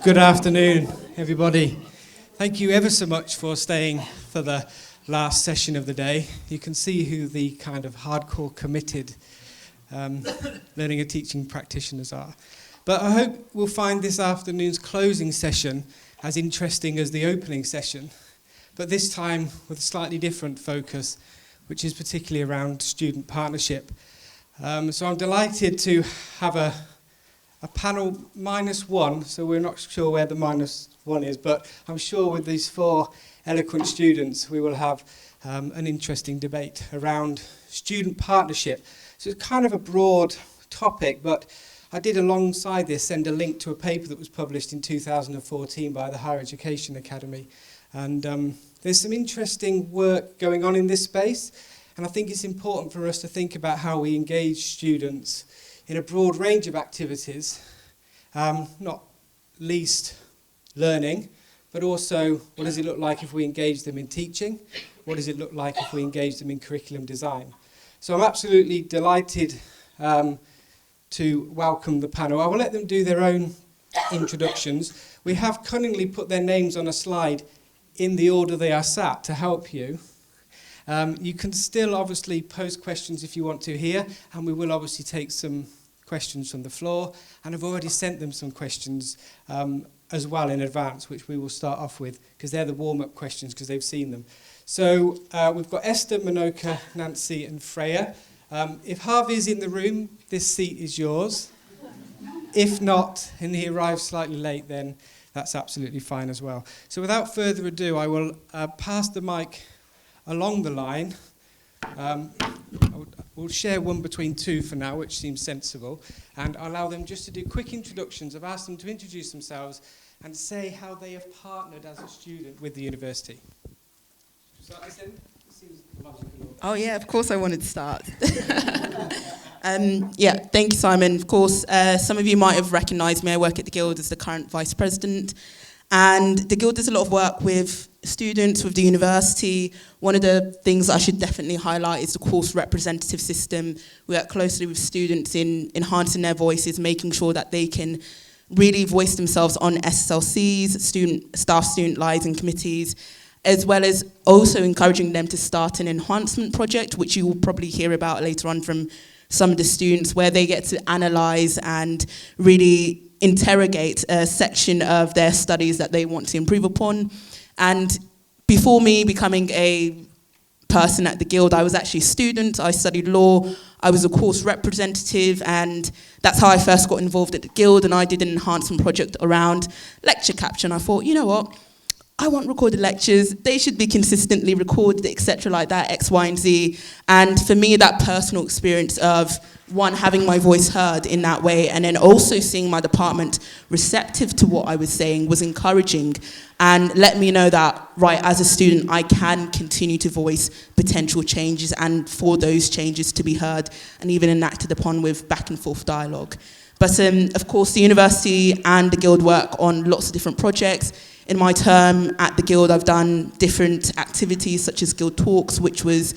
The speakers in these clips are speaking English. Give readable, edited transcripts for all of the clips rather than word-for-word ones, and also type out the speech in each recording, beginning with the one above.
Good afternoon, everybody. Thank you ever so much for staying for the last session of the day. You can see who the kind of hardcore committed learning and teaching practitioners are. But I hope we'll find this afternoon's closing session as interesting as the opening session, but this time with a slightly different focus, which is particularly around student partnership. So I'm delighted to have a panel -1, so we're not sure where the -1 is, but I'm sure with these 4 eloquent students we will have an interesting debate around student partnership. So it's kind of a broad topic, but I did alongside this send a link to a paper that was published in 2014 by the Higher Education Academy. And there's some interesting work going on in this space, and I think it's important for us to think about how we engage students in a broad range of activities, not least learning, but also what does it look like if we engage them in teaching? What does it look like if we engage them in curriculum design? So I'm absolutely delighted to welcome the panel. I will let them do their own introductions. We have cunningly put their names on a slide in the order they are sat to help you. You can still obviously pose questions if you want to here, and we will obviously take some questions from the floor, and I've already sent them some questions as well in advance, which we will start off with, because they're the warm-up questions, because they've seen them. So we've got Esther, Panocha, Nancy and Freya. If Harvey's in the room, this seat is yours. If not, and he arrives slightly late, then that's absolutely fine as well. So without further ado, I will pass the mic along the line. We'll share one between 2 for now, which seems sensible, and I'll allow them just to do quick introductions. I've asked them to introduce themselves and say how they have partnered as a student with the university. So I said, it seems logical. Oh yeah, of course I wanted to start. Thank you, Simon. Of course, some of you might have recognised me. I work at the Guild as the current Vice President. And the Guild does a lot of work with students, with the university. One of the things I should definitely highlight is the course representative system. We work closely with students in enhancing their voices, making sure that they can really voice themselves on SSLCs, staff student liaison committees, as well as also encouraging them to start an enhancement project, which you will probably hear about later on from some of the students, where they get to analyse and really interrogate a section of their studies that they want to improve upon. And before me becoming a person at the Guild, I was actually a student. I studied law. I was a course representative, and that's how I first got involved at the Guild. And I did an enhancement project around lecture capture. And I thought, you know what? I want recorded lectures. They should be consistently recorded, etc., like that, X, Y, and Z. And for me, that personal experience of, one, having my voice heard in that way, and then also seeing my department receptive to what I was saying was encouraging, and let me know that, right, as a student, I can continue to voice potential changes and for those changes to be heard and even enacted upon with back and forth dialogue. But of course, the university and the Guild work on lots of different projects. In my term at the Guild, I've done different activities such as Guild Talks, which was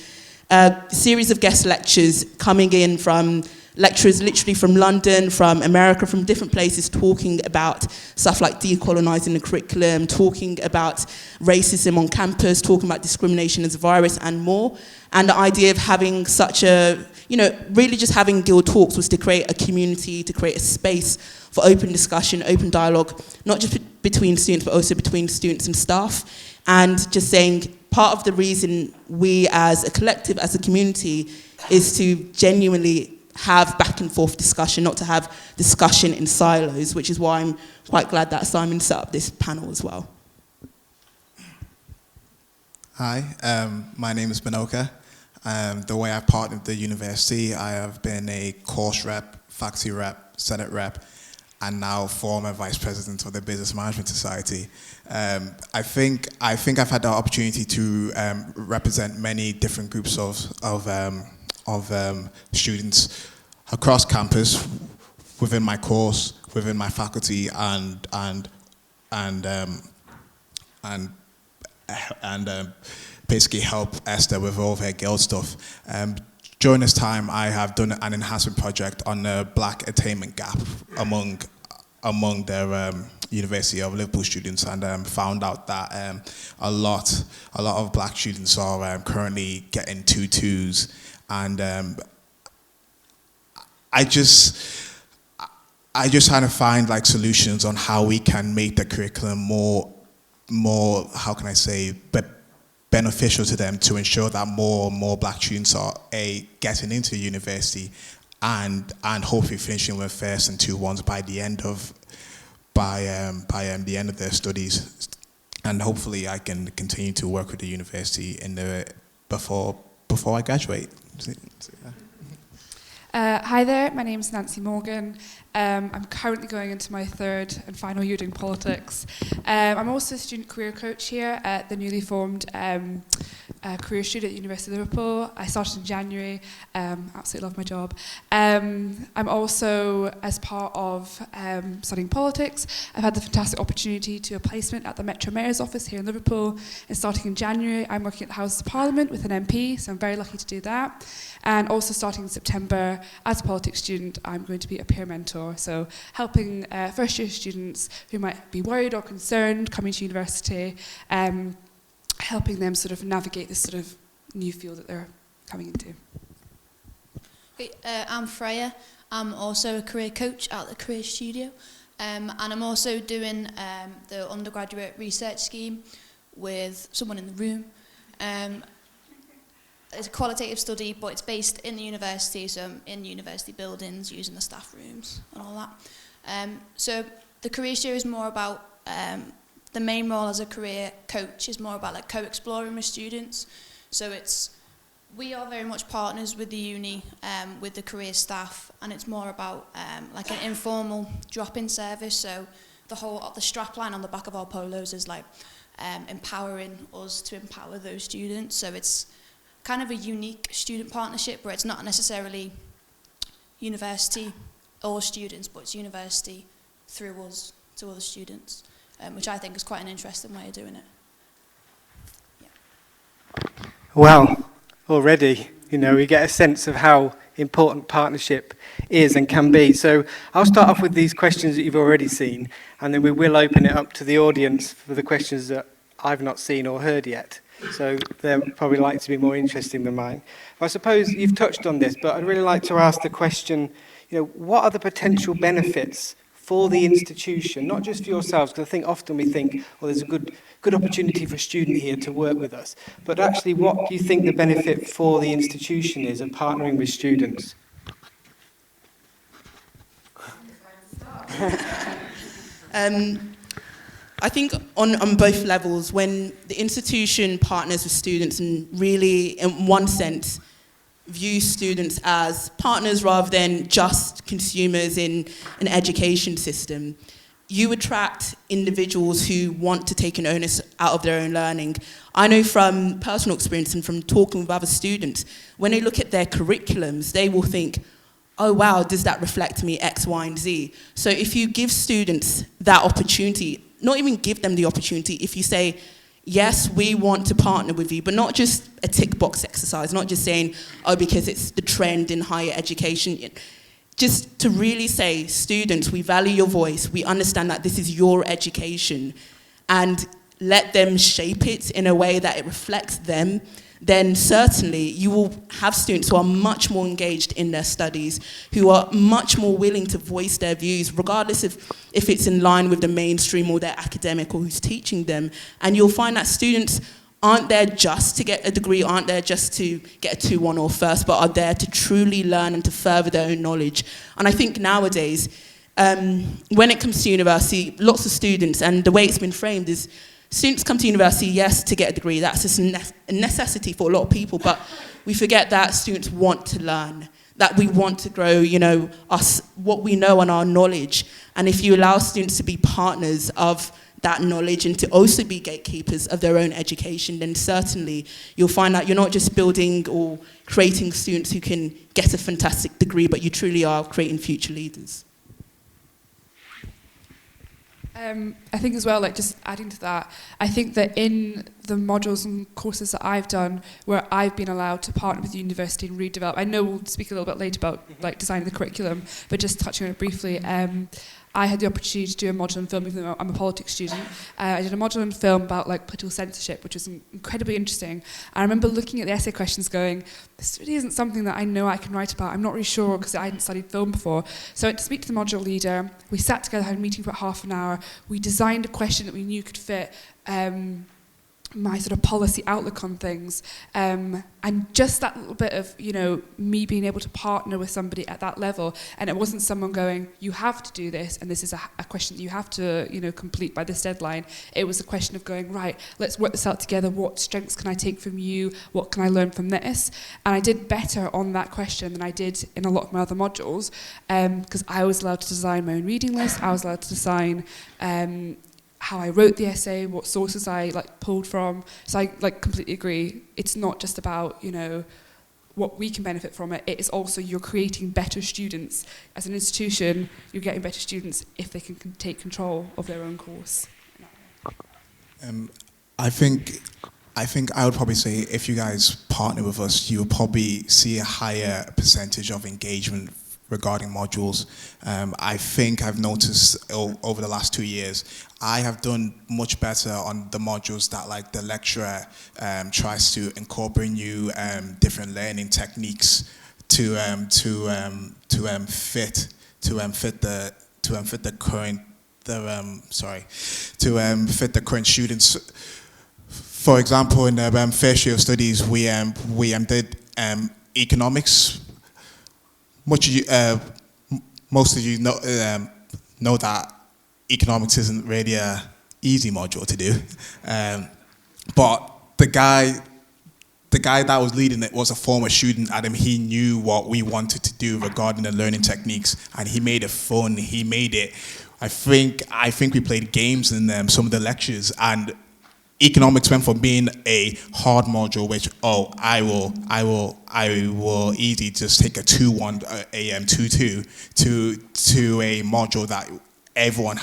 a series of guest lectures coming in from lecturers literally from London, from America, from different places, talking about stuff like decolonising the curriculum, talking about racism on campus, talking about discrimination as a virus and more. And the idea of having such a, really just having Guild Talks was to create a community, to create a space for open discussion, open dialogue, not just between students, but also between students and staff. And just saying, part of the reason we as a collective, as a community, is to genuinely have back and forth discussion, not to have discussion in silos, which is why I'm quite glad that Simon set up this panel as well. Hi, my name is Panocha. The way I've partnered with the university, I have been a course rep, faculty rep, senate rep, and now former vice president of the Business Management Society. I think I've had the opportunity to represent many different groups of students across campus, within my course, within my faculty, and basically help Esther with all of her Guild stuff. During this time, I have done an enhancement project on the Black attainment gap among their University of Liverpool students, and found out that a lot of black students are currently getting 2-2s, and I just trying to find like solutions on how we can make the curriculum more how can I say beneficial to them, to ensure that more black students are getting into university and hopefully finishing with first and 2-1s by the end of the end of their studies, and hopefully I can continue to work with the university before I graduate. Hi there, my name is Nancy Morgan. I'm currently going into my third and final year doing politics. I'm also a student career coach here at the newly formed career student at University of Liverpool. I started in January, absolutely love my job. I'm also, as part of studying politics, I've had the fantastic opportunity to do a placement at the Metro Mayor's office here in Liverpool, and starting in January I'm working at the House of Parliament with an MP, so I'm very lucky to do that. And also starting in September, as a politics student, I'm going to be a peer mentor, so helping first year students who might be worried or concerned coming to university, helping them sort of navigate this sort of new field that they're coming into. Okay, I'm Freya. I'm also a career coach at the Career Studio, and I'm also doing the undergraduate research scheme with someone in the room. It's a qualitative study, but it's based in the university, so I'm in university buildings, using the staff rooms and all that. So the Career Studio is more about, the main role as a career coach is more about like co-exploring with students. So we are very much partners with the uni, with the career staff, and it's more about like an informal drop-in service. So the strapline on the back of our polos is like empowering us to empower those students. So it's kind of a unique student partnership where it's not necessarily university or students, but it's university through us to other students, which I think is quite an interesting way of doing it. Yeah. Well, already, we get a sense of how important partnership is and can be. So I'll start off with these questions that you've already seen, and then we will open it up to the audience for the questions that I've not seen or heard yet. So they're probably likely to be more interesting than mine. I suppose you've touched on this, but I'd really like to ask the question, what are the potential benefits for the institution, not just for yourselves, because I think often we think, well, there's a good opportunity for a student here to work with us, but actually what do you think the benefit for the institution is of partnering with students? I think on both levels, when the institution partners with students and really, in one sense, views students as partners rather than just consumers in an education system, you attract individuals who want to take an onus out of their own learning. I know from personal experience and from talking with other students, when they look at their curriculums, they will think, oh wow, does that reflect me X, Y, and Z? So if you give students that opportunity, not even give them the opportunity, if you say, yes, we want to partner with you, but not just a tick box exercise, not just saying, oh, because it's the trend in higher education. Just to really say, students, we value your voice, we understand that this is your education, and let them shape it in a way that it reflects them, then certainly you will have students who are much more engaged in their studies, who are much more willing to voice their views, regardless of if it's in line with the mainstream or their academic or who's teaching them. And you'll find that students aren't there just to get a degree, aren't there just to get a 2-1 or first, but are there to truly learn and to further their own knowledge. And I think nowadays, when it comes to university, lots of students, and the way it's been framed is, students come to university, yes, to get a degree. That's just a necessity for a lot of people, but we forget that students want to learn, that we want to grow, what we know and our knowledge. And if you allow students to be partners of that knowledge and to also be gatekeepers of their own education, then certainly you'll find that you're not just building or creating students who can get a fantastic degree, but you truly are creating future leaders. I think as well, like just adding to that, I think that in the modules and courses that I've done where I've been allowed to partner with the university and redevelop, I know we'll speak a little bit later about like designing the curriculum, but just touching on it briefly, I had the opportunity to do a module in film, even though I'm a politics student. I did a module in film about like political censorship, which was incredibly interesting. I remember looking at the essay questions going, this really isn't something that I know I can write about. I'm not really sure because I hadn't studied film before. So I went to speak to the module leader. We sat together, had a meeting for about half an hour. We designed a question that we knew could fit my sort of policy outlook on things, and just that little bit of, you know, me being able to partner with somebody at that level, and it wasn't someone going, you have to do this, and this is a question that you have to, you know, complete by this deadline. It was a question of going, right, let's work this out together. What strengths can I take from you? What can I learn from this? And I did better on that question than I did in a lot of my other modules, because I was allowed to design my own reading list. I was allowed to design how I wrote the essay, what sources I like pulled from. So I like completely agree. It's not just about, you know, what we can benefit from it. It is also you're creating better students. As an institution, you're getting better students if they can take control of their own course. I think I would probably say if you guys partner with us, you'll probably see a higher percentage of engagement regarding modules. I think I've noticed over the last 2 years, I have done much better on the modules that like the lecturer tries to incorporate new different learning techniques to fit the current students. For example, in the first year of studies, we did economics. Most of you know that economics isn't really an easy module to do, but the guy that was leading it was a former student, and he knew what we wanted to do regarding the learning techniques, and he made it fun. He made it. I think we played games in some of the lectures, and economics went from being a hard module, which I will easily just take a 2-1 2-2 to a module that everyone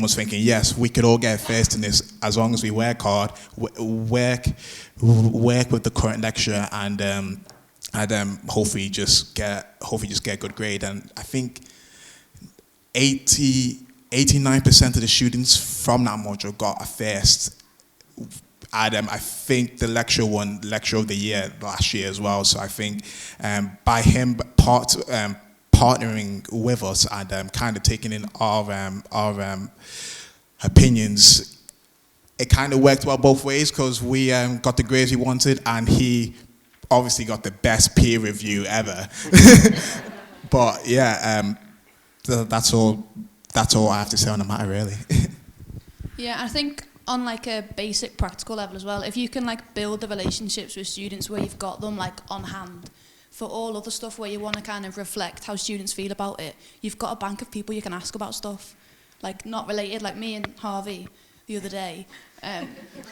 was thinking, yes, we could all get first in this as long as we work hard, work with the current lecturer, and hopefully just get a good grade. And I think 89% of the students from that module got a first. And I think the lecturer won Lecturer of the Year last year as well. So I think by him partnering with us and kind of taking in our opinions, it kind of worked well both ways, because we got the grades we wanted, and he obviously got the best peer review ever. But yeah, that's all I have to say on the matter, really. Yeah, I think on like a basic practical level as well, if you can like build the relationships with students where you've got them like on hand for all other stuff where you want to kind of reflect how students feel about it, you've got a bank of people you can ask about stuff, like not related, like me and Harvey the other day.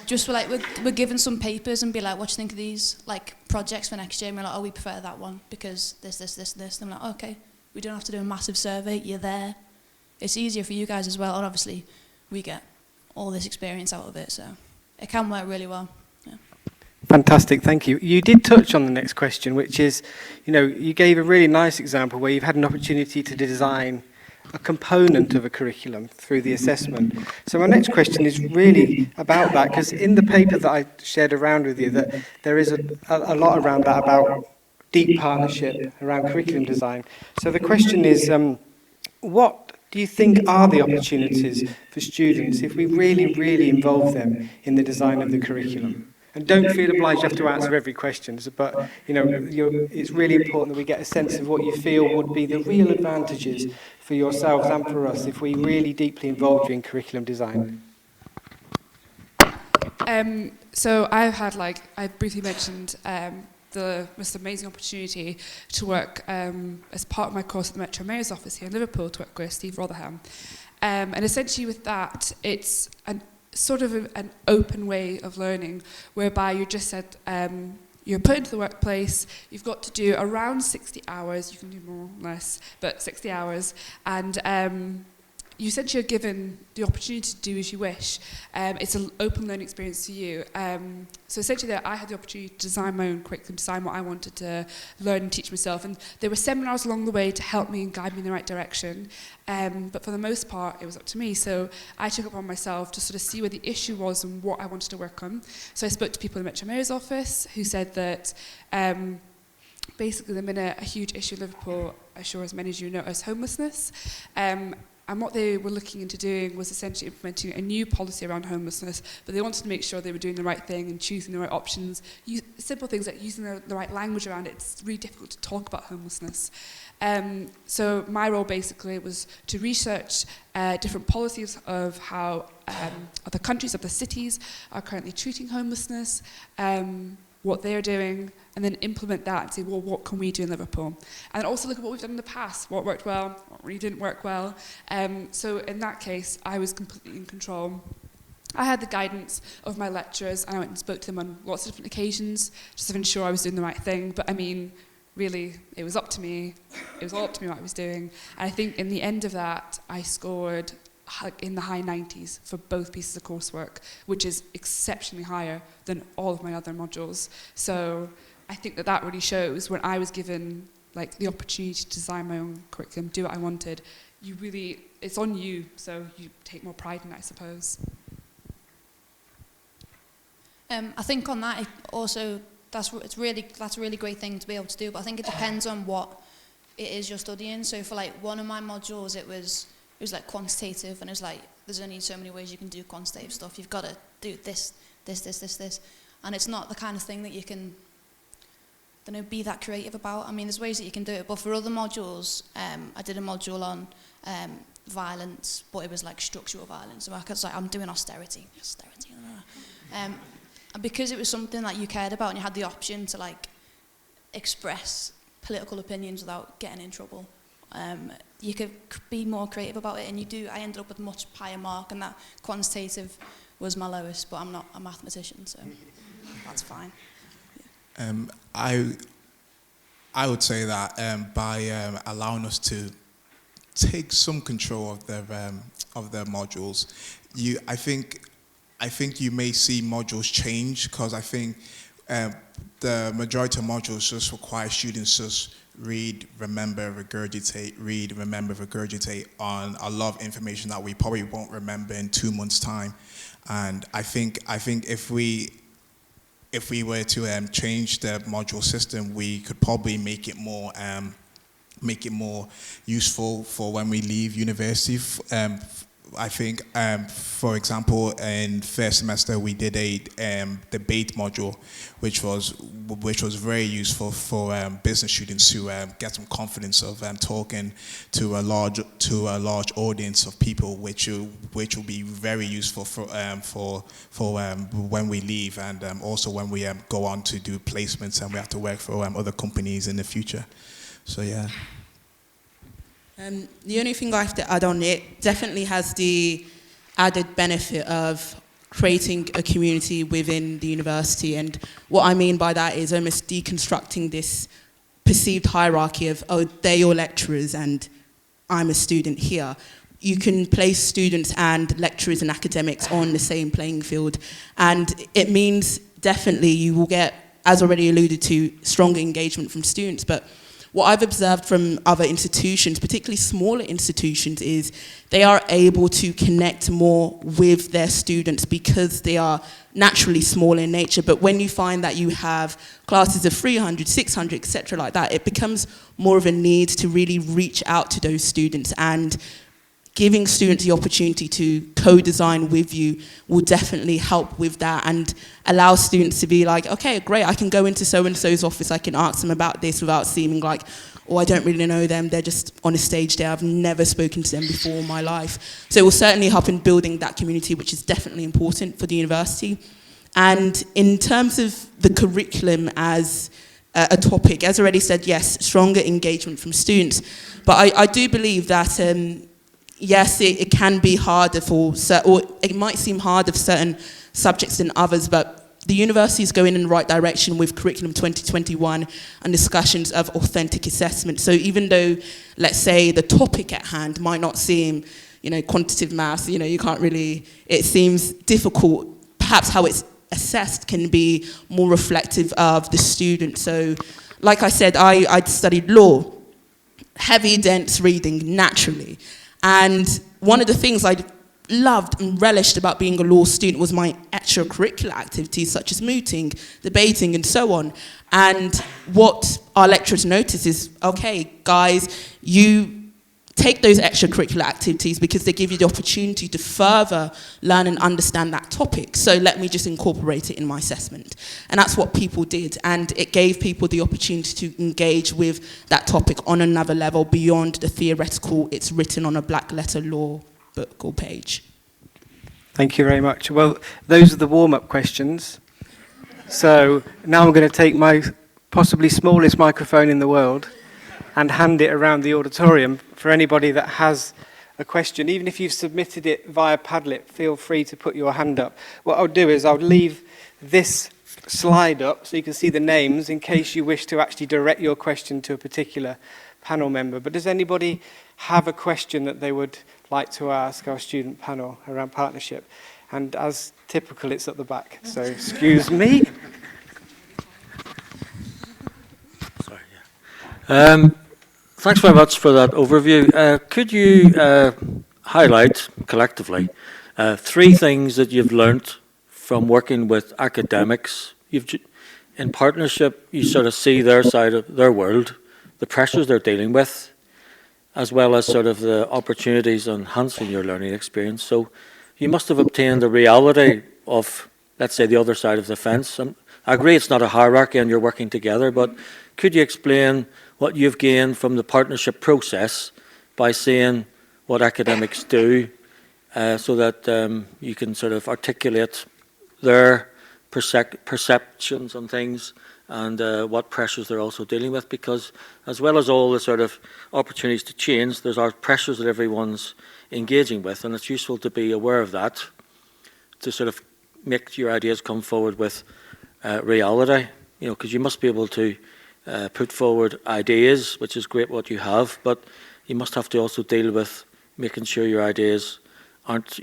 Just we're given some papers and be like, what do you think of these like projects for next year? And we're like, oh, we prefer that one because this. And I'm like, oh, okay, we don't have to do a massive survey. You're there. It's easier for you guys as well, and obviously we get all this experience out of it, so it can work really well. Yeah. Fantastic, thank you. You did touch on the next question, which is, you gave a really nice example where you've had an opportunity to design a component of a curriculum through the assessment. So my next question is really about that, because in the paper that I shared around with you, that there is a lot around that about deep partnership around curriculum design. So the question is, what do you think are the opportunities for students if we really, really involve them in the design of the curriculum? And don't feel obliged you have to answer every question, but it's really important that we get a sense of what you feel would be the real advantages for yourselves and for us if we really deeply involved you in curriculum design. So I've had, I briefly mentioned, the most amazing opportunity to work as part of my course at the Metro Mayor's office here in Liverpool, to work with Steve Rotherham. And essentially with that, it's sort of an open way of learning, whereby you just said, you're put into the workplace, you've got to do around 60 hours, you can do more or less, but 60 hours, and you essentially are given the opportunity to do as you wish. It's an open learning experience to you. So essentially there, I had the opportunity to design my own curriculum, design what I wanted to learn and teach myself. And there were seminars along the way to help me and guide me in the right direction. But for the most part, it was up to me. So I took it upon myself to sort of see where the issue was and what I wanted to work on. So I spoke to people in the Metro Mayor's office who said that basically the minute a huge issue in Liverpool, I'm sure as many as you know, is homelessness. And what they were looking into doing was essentially implementing a new policy around homelessness, but they wanted to make sure they were doing the right thing and choosing the right options. Simple things like using the right language around it. It's really difficult to talk about homelessness. So my role basically was to research different policies of how other countries, other cities are currently treating homelessness, what they're doing, and then implement that and say, well, what can we do in Liverpool? And also look at what we've done in the past, what worked well, what really didn't work well. So in that case, I was completely in control. I had the guidance of my lecturers, and I went and spoke to them on lots of different occasions, just to ensure I was doing the right thing. But I mean, really, it was up to me. It was all up to me what I was doing. And I think in the end of that, I scored in the high 90s for both pieces of coursework, which is exceptionally higher than all of my other modules. So I think that really shows when I was given like the opportunity to design my own curriculum, do what I wanted, it's on you, so you take more pride in it, I suppose. I think on that, that's a really great thing to be able to do, but I think it depends on what it is you're studying. So for like one of my modules, it was like quantitative, and it was like, there's only so many ways you can do quantitative stuff. You've got to do this. And it's not the kind of thing that you can, be that creative about. I mean, there's ways that you can do it, but for other modules, I did a module on violence, but it was like structural violence. So I was like, I'm doing austerity. And because it was something that you cared about and you had the option to like express political opinions without getting in trouble, you could be more creative about it, and I ended up with a much higher mark, and that quantitative was my lowest, but I'm not a mathematician, so that's fine. I would say that by allowing us to take some control of the modules, I think you may see modules change, because I think the majority of modules just require students just read, remember, regurgitate, on a lot of information that we probably won't remember in 2 months' time. And I think if we were to change the module system, we could probably make it more useful for when we leave university. I think, for example, in first semester we did a debate module, which was very useful for business students to get some confidence of talking to a large audience of people, which will be very useful for when we leave, and also when we go on to do placements and we have to work for other companies in the future. So yeah. The only thing I have to add on, it definitely has the added benefit of creating a community within the university. And what I mean by that is almost deconstructing this perceived hierarchy of, oh, they're your lecturers and I'm a student here. You can place students and lecturers and academics on the same playing field. And it means definitely you will get, as already alluded to, stronger engagement from students. But what I've observed from other institutions, particularly smaller institutions, is they are able to connect more with their students because they are naturally small in nature. But when you find that you have classes of 300, 600, etc. like that, it becomes more of a need to really reach out to those students, and giving students the opportunity to co-design with you will definitely help with that and allow students to be like, okay, great, I can go into so-and-so's office, I can ask them about this without seeming like, oh, I don't really know them, they're just on a stage there, I've never spoken to them before in my life. So it will certainly help in building that community, which is definitely important for the university. And in terms of the curriculum as a topic, as already said, yes, stronger engagement from students. But I do believe that yes, it can be harder or it might seem harder for certain subjects than others, but the university is going in the right direction with Curriculum 2021 and discussions of authentic assessment. So even though, let's say, the topic at hand might not seem, quantitative maths, you can't really, it seems difficult. Perhaps how it's assessed can be more reflective of the student. So, like I said, I'd studied law, heavy, dense reading, naturally. And one of the things I loved and relished about being a law student was my extracurricular activities, such as mooting, debating, and so on. And what our lecturers notice is, okay, guys, you take those extracurricular activities because they give you the opportunity to further learn and understand that topic. So let me just incorporate it in my assessment. And that's what people did. And it gave people the opportunity to engage with that topic on another level beyond the theoretical, it's written on a black letter law book or page. Thank you very much. Well, those are the warm-up questions. So now I'm going to take my possibly smallest microphone in the world and hand it around the auditorium for anybody that has a question. Even if you've submitted it via Padlet, feel free to put your hand up. What I'll do is I'll leave this slide up so you can see the names in case you wish to actually direct your question to a particular panel member. But does anybody have a question that they would like to ask our student panel around partnership? And as typical, it's at the back, so excuse me. Sorry, yeah. Thanks very much for that overview. Could you highlight collectively 3 things that you've learnt from working with academics? In partnership, you sort of see their side of their world, the pressures they're dealing with, as well as sort of the opportunities enhancing your learning experience. So you must have obtained the reality of, let's say, the other side of the fence. I agree it's not a hierarchy and you're working together, but could you explain what you've gained from the partnership process by seeing what academics do so that you can sort of articulate their perceptions on things and what pressures they're also dealing with? Because as well as all the sort of opportunities to change, there's our pressures that everyone's engaging with, and it's useful to be aware of that, to sort of make your ideas come forward with reality, because you must be able to put forward ideas, which is great what you have, but you must have to also deal with making sure your ideas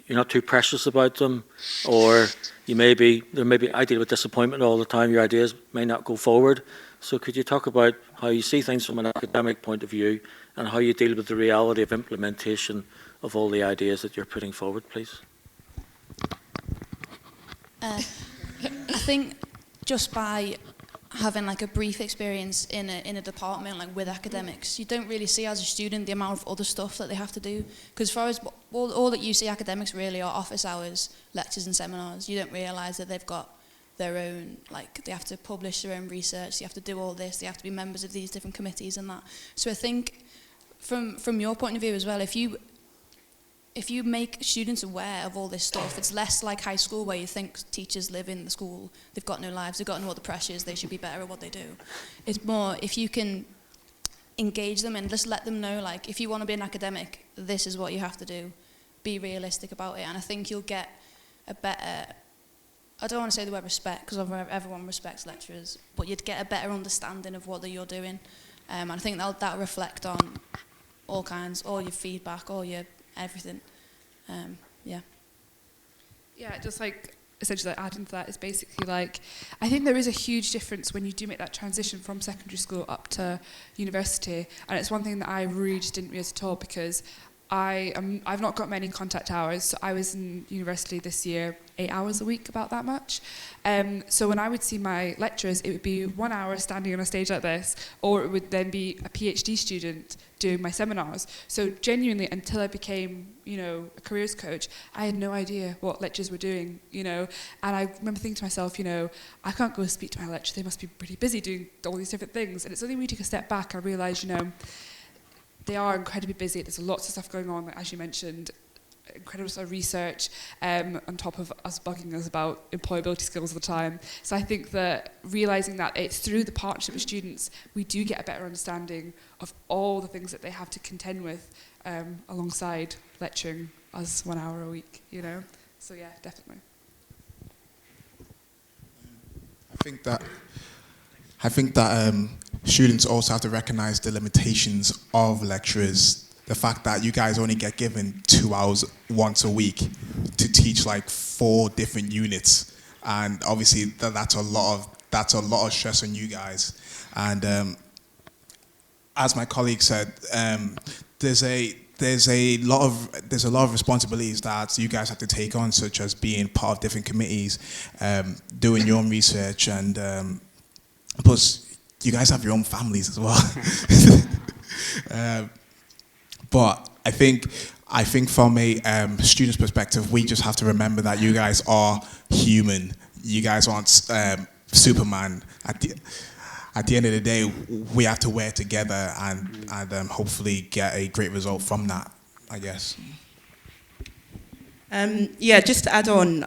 you're not too precious about them, or I deal with disappointment all the time, your ideas may not go forward. So could you talk about how you see things from an academic point of view and how you deal with the reality of implementation of all the ideas that you're putting forward, please? I think just by having like a brief experience in a department like with academics, you don't really see as a student the amount of other stuff that they have to do, because as far as all that you see academics really are office hours, lectures and seminars. You don't realise that they've got their own, like they have to publish their own research, they have to do all this, they have to be members of these different committees and that. So I think from your point of view as well, if you make students aware of all this stuff, it's less like high school where you think teachers live in the school, they've got no lives, they've got no other pressures, they should be better at what they do. It's more if you can engage them and just let them know, like, if you want to be an academic, this is what you have to do. Be realistic about it, and I think you'll get a better, I don't want to say the word respect, because everyone respects lecturers, but you'd get a better understanding of what you're doing. And I think that'll reflect on all your feedback, all your everything. Yeah, just like essentially like adding to that is basically like, I think there is a huge difference when you do make that transition from secondary school up to university, and it's one thing that I really just didn't realise at all, because I've not got many contact hours. So I was in university this year 8 hours a week, about that much. So when I would see my lecturers, it would be 1 hour standing on a stage like this, or it would then be a PhD student doing my seminars. So genuinely, until I became, a careers coach, I had no idea what lecturers were doing, And I remember thinking to myself, I can't go speak to my lecturer. They must be pretty busy doing all these different things. And it's only when we took a step back, I realised, they are incredibly busy. There's lots of stuff going on, as you mentioned, incredible sort of research, on top of us bugging us about employability skills all the time. So I think that realising that it's through the partnership with students, we do get a better understanding of all the things that they have to contend with, alongside lecturing us 1 hour a week, So yeah, definitely. I think that students also have to recognise the limitations of lecturers. the fact that you guys only get given 2 hours once a week to teach like 4 different units, and obviously that's a lot of stress on you guys. And as my colleague said, there's a lot of responsibilities that you guys have to take on, such as being part of different committees, doing your own research, and plus you guys have your own families as well. But I think from a student's perspective, we just have to remember that you guys are human. You guys aren't Superman. At the end of the day, we have to work together and hopefully get a great result from that, I guess. Yeah, just to add on,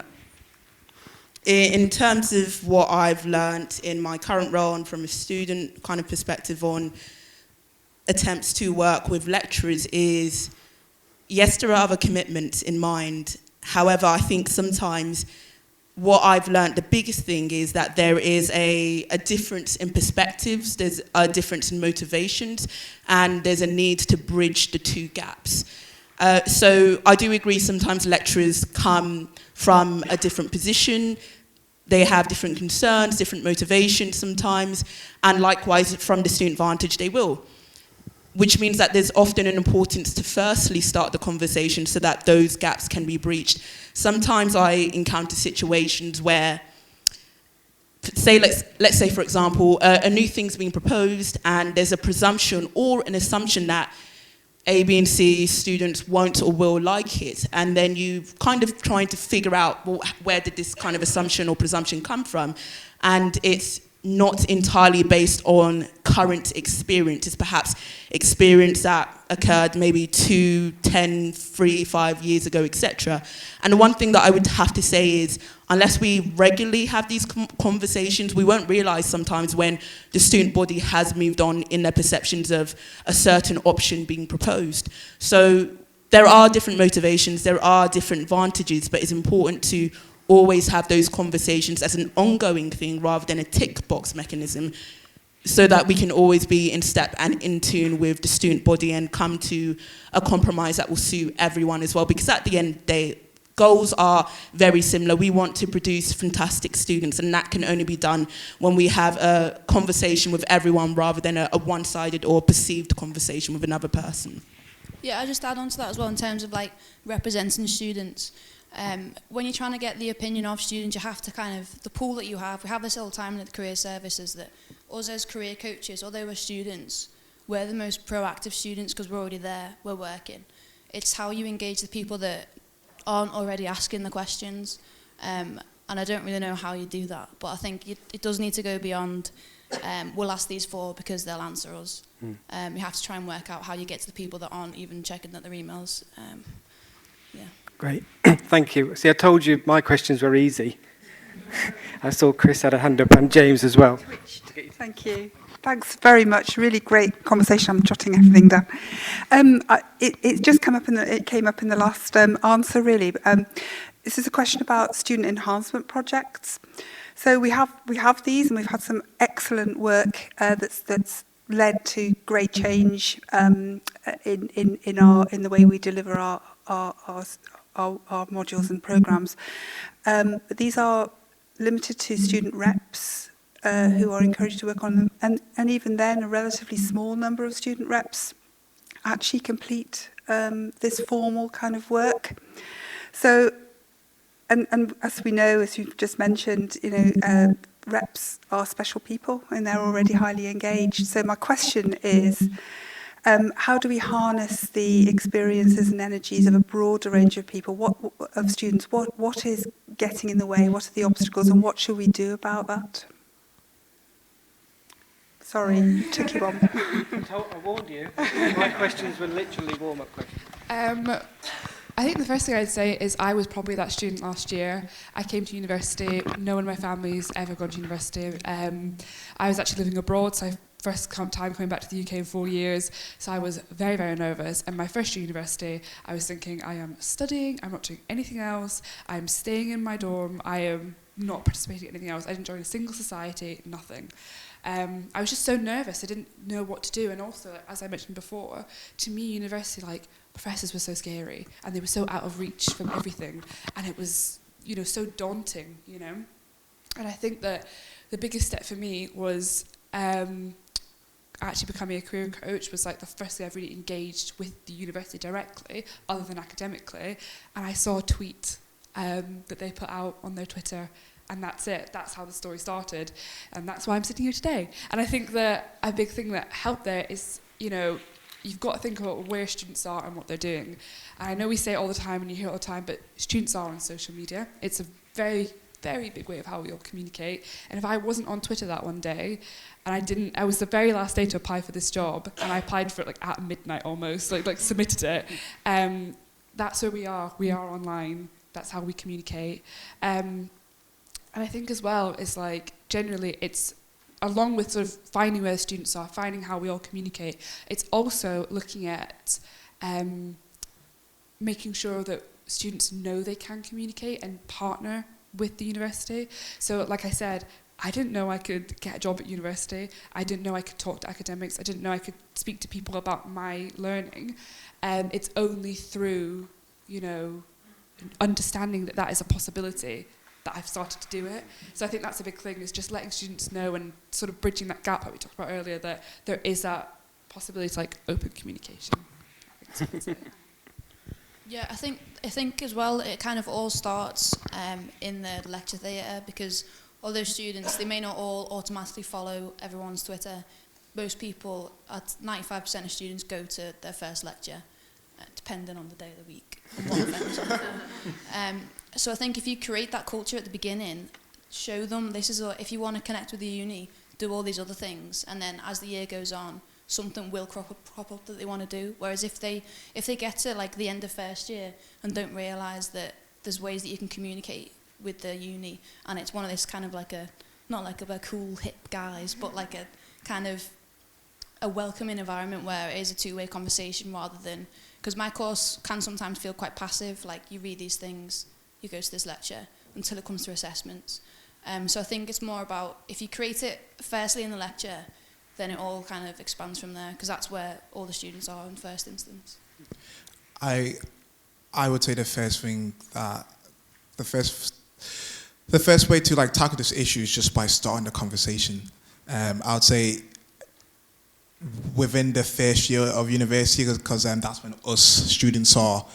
in terms of what I've learnt in my current role and from a student kind of perspective on attempts to work with lecturers is, yes, there are other commitments in mind. However, I think sometimes what I've learned, the biggest thing is that there is a difference in perspectives, there's a difference in motivations, and there's a need to bridge the 2 gaps. So I do agree sometimes lecturers come from a different position, they have different concerns, different motivations sometimes, and likewise from the student vantage they will. Which means that there's often an importance to firstly start the conversation so that those gaps can be breached. Sometimes I encounter situations where, let's say for example, a new thing's being proposed and there's a presumption or an assumption that A, B, and C students won't or will like it, and then you kind of trying to figure out, well, where did this kind of assumption or presumption come from, and it's not entirely based on current experience. It's perhaps experience that occurred maybe 2, 10, 3, 5 years ago, etc. And the one thing that I would have to say is, unless we regularly have these conversations, we won't realise sometimes when the student body has moved on in their perceptions of a certain option being proposed. So there are different motivations, there are different advantages, but it's important to always have those conversations as an ongoing thing rather than a tick box mechanism, so that we can always be in step and in tune with the student body and come to a compromise that will suit everyone as well. Because at the end of the day, goals are very similar. We want to produce fantastic students, and that can only be done when we have a conversation with everyone rather than a one-sided or perceived conversation with another person. Yeah, I just add on to that as well in terms of like representing students. When you're trying to get the opinion of students, you have to kind of, the pool that you have, we have this all the time in the career services, that us as career coaches, although we're students, we're the most proactive students because we're already there, we're working. It's how you engage the people that aren't already asking the questions, and I don't really know how you do that, but I think it does need to go beyond, we'll ask these 4 because they'll answer us. You have to try and work out how you get to the people that aren't even checking at their emails. Yeah. Great, thank you. See, I told you my questions were easy. I saw Chris had a hand up and James as well. Thank you. Thanks very much. Really great conversation. I'm jotting everything down. It just came up in the last answer, really. This is a question about student enhancement projects. So we have these, and we've had some excellent work that's led to great change in the way we deliver our modules and programs. But these are limited to student reps who are encouraged to work on them, and even then a relatively small number of student reps actually complete this formal kind of work. So, and as we know, as you've just mentioned, reps are special people and they're already highly engaged. So my question is, how do we harness the experiences and energies of a broader range of people, of students? What is getting in the way? What are the obstacles, and what should we do about that? Sorry, tricky one. I warned you. My questions were literally warm-up questions. I think the first thing I'd say is I was probably that student last year. I came to university, no one in my family's ever gone to university. I was actually living abroad, so first time coming back to the UK in 4 years, so I was very, very nervous. And my first year university, I was thinking, I am studying, I'm not doing anything else, I'm staying in my dorm, I am not participating in anything else, I didn't join a single society, nothing. I was just so nervous. I didn't know what to do. And also, as I mentioned before, to me, university, like, professors were so scary and they were so out of reach from everything. And it was, you know, so daunting, you know. And I think that the biggest step for me was actually becoming a career coach was like the first thing I've really engaged with the university directly, other than academically. And I saw a tweet that they put out on their Twitter, and that's it. That's how the story started. And that's why I'm sitting here today. And I think that a big thing that helped there is, you know, you've got to think about where students are and what they're doing. And I know we say it all the time and you hear it all the time, but students are on social media. It's a very, very big way of how we all communicate. And if I wasn't on Twitter that one day, and I was the very last day to apply for this job, and I applied for it like at midnight almost, like submitted it. That's where we are. We are online. That's how we communicate. And I think as well, is like generally it's along with sort of finding where the students are, finding how we all communicate, it's also looking at making sure that students know they can communicate and partner with the university. So like I said, I didn't know I could get a job at university. I didn't know I could talk to academics. I didn't know I could speak to people about my learning. And it's only through, you know, understanding that that is a possibility that I've started to do it. So I think that's a big thing, is just letting students know and sort of bridging that gap that we talked about earlier, that there is that possibility to like open communication. I think that's it. Yeah, I think as well it kind of all starts in the lecture theatre, because although students, they may not all automatically follow everyone's Twitter. Most people, 95% of students go to their first lecture, depending on the day of the week. And what events are for. So I think if you create that culture at the beginning, show them this is if you want to connect with the uni, do all these other things, and then as the year goes on, something will crop up that they want to do. Whereas if they get to like the end of first year and don't realise that there's ways that you can communicate with the uni, and it's one of this kind of like not like a cool hip guys, but like a kind of a welcoming environment where it is a two-way conversation rather than, because my course can sometimes feel quite passive, like you read these things, you go to this lecture until it comes to assessments. So I think it's more about, if you create it firstly in the lecture, then it all kind of expands from there, because that's where all the students are in first instance. I would say the first thing that the first way to like tackle this issue is just by starting the conversation. I would say within the first year of university, because that's when us students are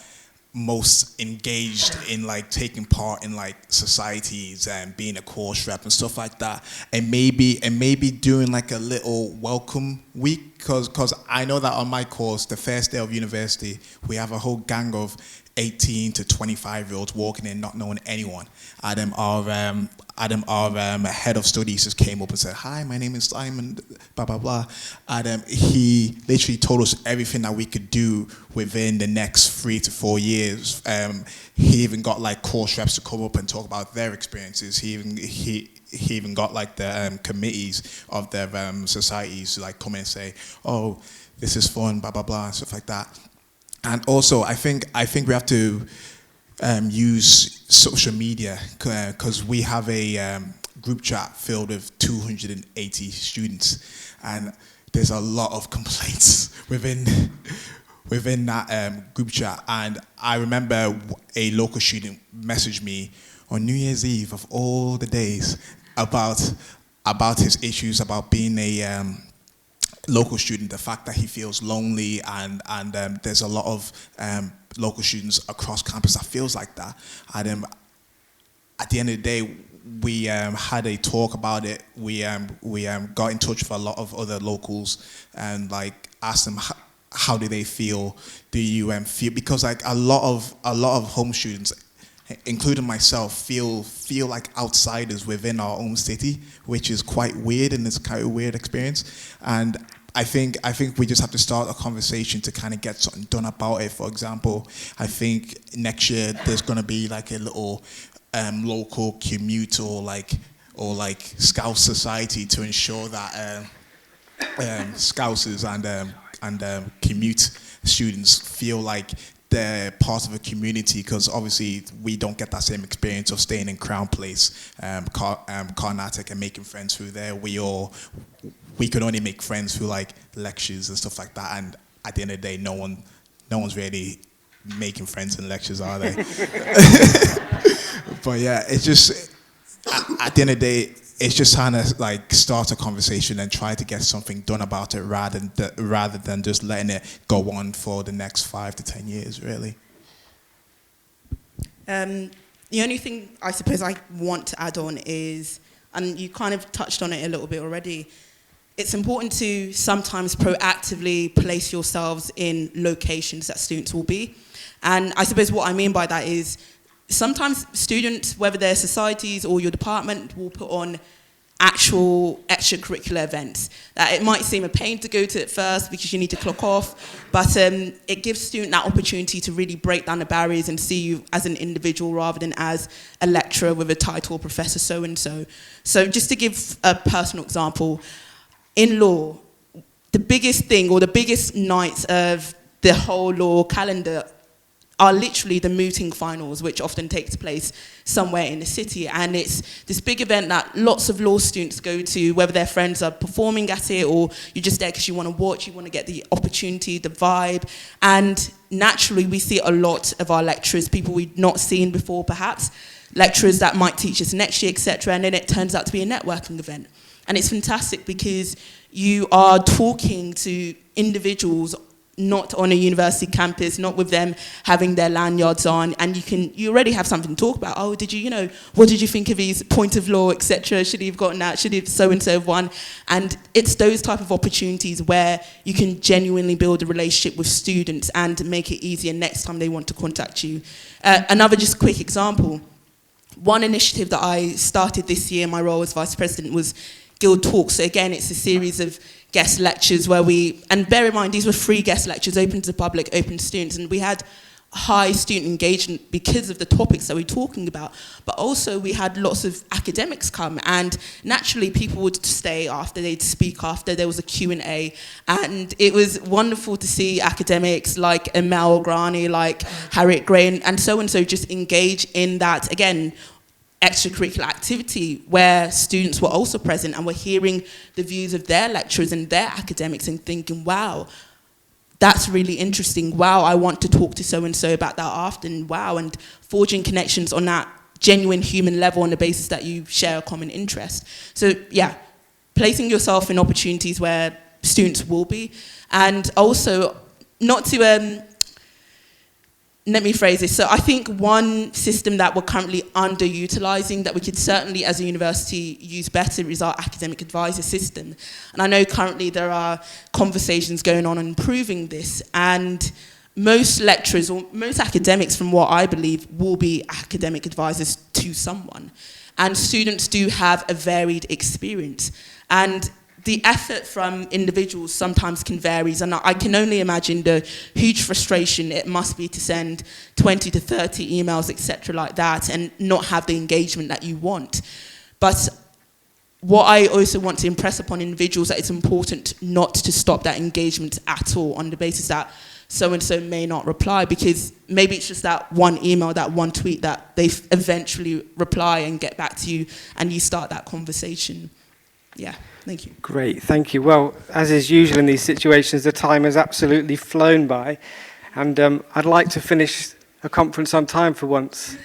most engaged in like taking part in like societies and being a course rep and stuff like that, and maybe doing like a little welcome week, because I know that on my course, the first day of university, we have a whole gang of 18 to 25-year-olds walking in not knowing anyone. Our head of studies just came up and said, "Hi, my name is Simon, blah, blah, blah." And he literally told us everything that we could do within the next 3 to 4 years. He even got like course reps to come up and talk about their experiences. He even got like the committees of their societies to like come in and say, "Oh, this is fun, blah, blah, blah," and stuff like that. And also, I think we have to use social media, because we have a group chat filled with 280 students, and there's a lot of complaints within that group chat. And I remember a local student messaged me on New Year's Eve of all the days about his issues about being a local student, the fact that he feels lonely, and there's a lot of local students across campus that feels like that. And at the end of the day, we had a talk about it. We got in touch with a lot of other locals and like asked them how do they feel. Do you feel, because like a lot of home students, including myself, feel like outsiders within our own city, which is quite weird, and it's quite a weird experience. And I think we just have to start a conversation to kind of get something done about it. For example, I think next year there's going to be like a little local commute or like Scout society to ensure that Scousers and commute students feel like they're part of a community, because obviously we don't get that same experience of staying in Crown Place, Carnatic, and making friends through there. We could only make friends through like lectures and stuff like that, and at the end of the day, no one's really making friends in lectures, are they? But yeah, it's just at the end of the day, it's just trying to like start a conversation and try to get something done about it, rather than just letting it go on for the next 5 to 10 years, really. The only thing I suppose I want to add on is, and you kind of touched on it a little bit already, it's important to sometimes proactively place yourselves in locations that students will be. And I suppose what I mean by that is sometimes students, whether they're societies or your department, will put on actual extracurricular events that it might seem a pain to go to at first because you need to clock off, but it gives students that opportunity to really break down the barriers and see you as an individual rather than as a lecturer with a title, Professor so-and-so. So just to give a personal example, in law, the biggest thing or the biggest nights of the whole law calendar are literally the mooting finals, which often takes place somewhere in the city. And it's this big event that lots of law students go to, whether their friends are performing at it or you're just there because you want to watch, you want to get the opportunity, the vibe. And naturally, we see a lot of our lecturers, people we've not seen before perhaps, lecturers that might teach us next year, etc. And then it turns out to be a networking event. And it's fantastic because you are talking to individuals not on a university campus, not with them having their lanyards on, and you already have something to talk about. Oh, what did you think of his point of law, etc.? Should he have gotten that? Should he have so-and-so have won? And it's those type of opportunities where you can genuinely build a relationship with students and make it easier next time they want to contact you. Another just quick example, one initiative that I started this year in my role as Vice President was Guild Talks. So again, it's a series of guest lectures where and bear in mind, these were free guest lectures, open to the public, open to students, and we had high student engagement because of the topics that we're talking about, but also we had lots of academics come, and naturally people would stay after, they'd speak after, there was a Q&A, and it was wonderful to see academics like Emel Grani, like Harriet Gray, and so just engage in that, again, extracurricular activity where students were also present and were hearing the views of their lecturers and their academics and thinking, wow, that's really interesting. Wow, I want to talk to so-and-so about that after, and wow, and forging connections on that genuine human level on the basis that you share a common interest. So yeah, placing yourself in opportunities where students will be, and also not to, let me phrase this. So I think one system that we're currently underutilising that we could certainly as a university use better is our academic advisor system. And I know currently there are conversations going on improving this, and most lecturers or most academics, from what I believe, will be academic advisors to someone. And students do have a varied experience. And the effort from individuals sometimes can vary, and I can only imagine the huge frustration it must be to send 20 to 30 emails, etc. like that, and not have the engagement that you want. But what I also want to impress upon individuals that it's important not to stop that engagement at all on the basis that so-and-so may not reply, because maybe it's just that one email, that one tweet that they eventually reply and get back to you, and you start that conversation. Yeah, thank you. Great, thank you. Well, as is usual in these situations, the time has absolutely flown by, and I'd like to finish a conference on time for once.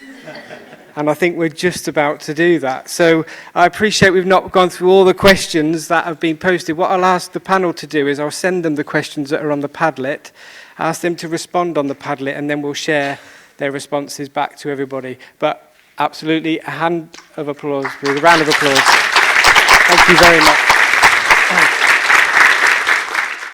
And I think we're just about to do that. So I appreciate we've not gone through all the questions that have been posted. What I'll ask the panel to do is I'll send them the questions that are on the Padlet, ask them to respond on the Padlet, and then we'll share their responses back to everybody. But absolutely, a round of applause. Thank you very much.